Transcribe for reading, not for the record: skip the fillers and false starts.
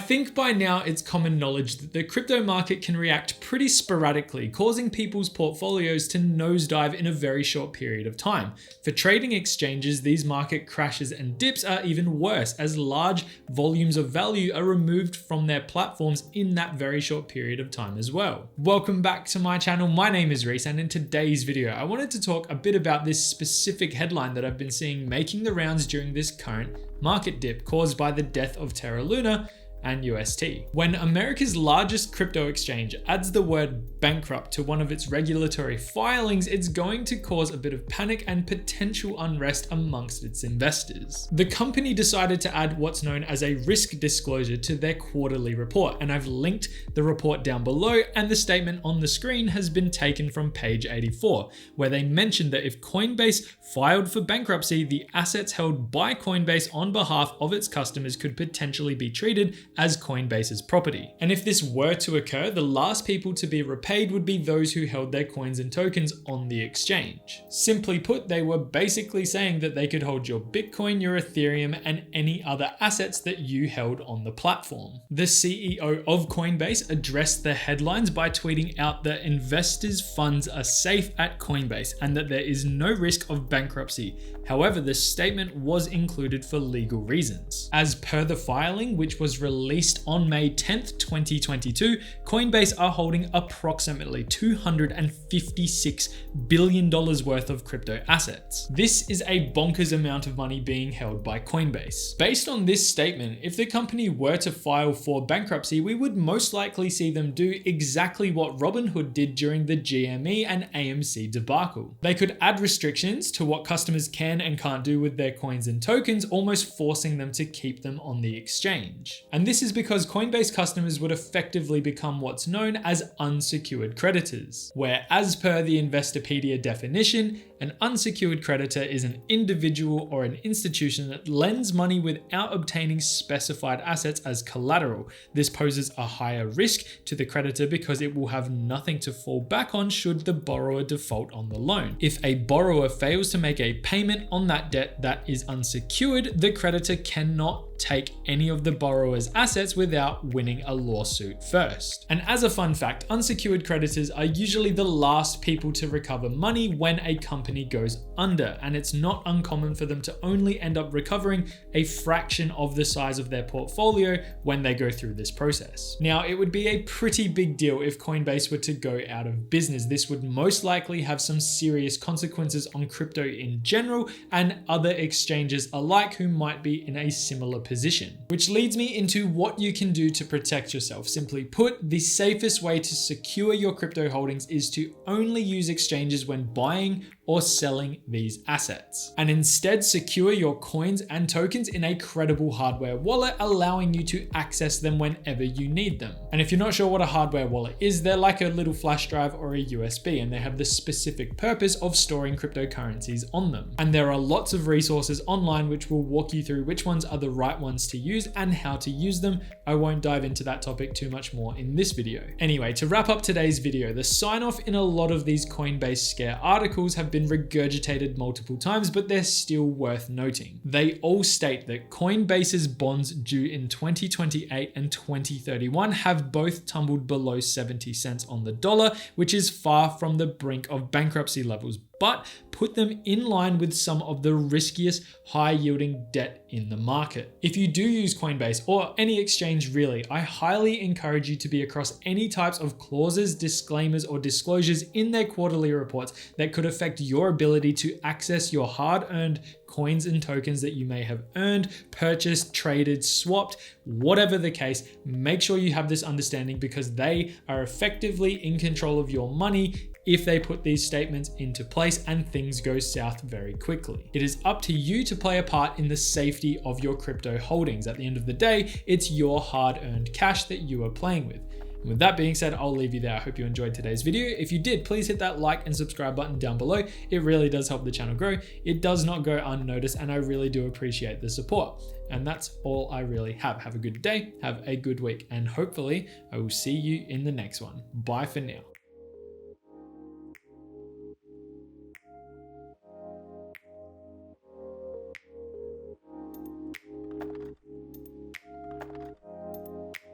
think by now it's common knowledge that the crypto market can react pretty sporadically, causing people's portfolios to nosedive in a very short period of time. For trading exchanges, these market crashes and dips are even worse, as large volumes of value are removed from their platforms in that very short period of time as well. Welcome back to my channel. My name is Reese, and in today's video, I wanted to talk a bit about this specific headline that I've been seeing making the rounds during this current market dip caused by the death of Terra Luna and UST. When America's largest crypto exchange adds the word bankrupt to one of its regulatory filings, it's going to cause a bit of panic and potential unrest amongst its investors. The company decided to add what's known as a risk disclosure to their quarterly report, and I've linked the report down below, and the statement on the screen has been taken from page 84, where they mentioned that if Coinbase filed for bankruptcy, the assets held by Coinbase on behalf of its customers could potentially be treated as Coinbase's property. And if this were to occur, the last people to be repaid would be those who held their coins and tokens on the exchange. Simply put, they were basically saying that they could hold your Bitcoin, your Ethereum, and any other assets that you held on the platform. The CEO of Coinbase addressed the headlines by tweeting out that investors' funds are safe at Coinbase and that there is no risk of bankruptcy. However, the statement was included for legal reasons. As per the filing, which was released on May 10th, 2022, Coinbase are holding approximately $256 billion worth of crypto assets. This is a bonkers amount of money being held by Coinbase. Based on this statement, if the company were to file for bankruptcy, we would most likely see them do exactly what Robinhood did during the GME and AMC debacle. They could add restrictions to what customers can and can't do with their coins and tokens, almost forcing them to keep them on the exchange. And this is because Coinbase customers would effectively become what's known as unsecured creditors, where, as per the Investopedia definition, an unsecured creditor is an individual or an institution that lends money without obtaining specified assets as collateral. This poses a higher risk to the creditor because it will have nothing to fall back on should the borrower default on the loan. If a borrower fails to make a payment on that debt that is unsecured, the creditor cannot take any of the borrower's assets without winning a lawsuit first. And as a fun fact, unsecured creditors are usually the last people to recover money when a company goes under, and it's not uncommon for them to only end up recovering a fraction of the size of their portfolio when they go through this process. Now, it would be a pretty big deal if Coinbase were to go out of business. This would most likely have some serious consequences on crypto in general and other exchanges alike who might be in a similar position. Which leads me into what you can do to protect yourself. Simply put, the safest way to secure your crypto holdings is to only use exchanges when buying or selling these assets, and instead secure your coins and tokens in a credible hardware wallet, allowing you to access them whenever you need them. And if you're not sure what a hardware wallet is, they're like a little flash drive or a USB, and they have the specific purpose of storing cryptocurrencies on them. And there are lots of resources online which will walk you through which ones are the right ones to use and how to use them. I won't dive into that topic too much more in this video. Anyway, to wrap up today's video, the sign off in a lot of these Coinbase scare articles have been regurgitated multiple times, but they're still worth noting. They all state that Coinbase's bonds due in 2028 and 2031 have both tumbled below 70 cents on the dollar, which is far from the brink of bankruptcy levels, but put them in line with some of the riskiest high-yielding debt in the market. If you do use Coinbase or any exchange really, I highly encourage you to be across any types of clauses, disclaimers, or disclosures in their quarterly reports that could affect your ability to access your hard-earned coins and tokens that you may have earned, purchased, traded, swapped, whatever the case. Make sure you have this understanding because they are effectively in control of your money if they put these statements into place and things go south very quickly. It is up to you to play a part in the safety of your crypto holdings. At the end of the day, it's your hard-earned cash that you are playing with. And with that being said, I'll leave you there. I hope you enjoyed today's video. If you did, please hit that like and subscribe button down below. It really does help the channel grow. It does not go unnoticed, and I really do appreciate the support. And that's all I really have. Have a good day, have a good week, and hopefully I will see you in the next one. Bye for now.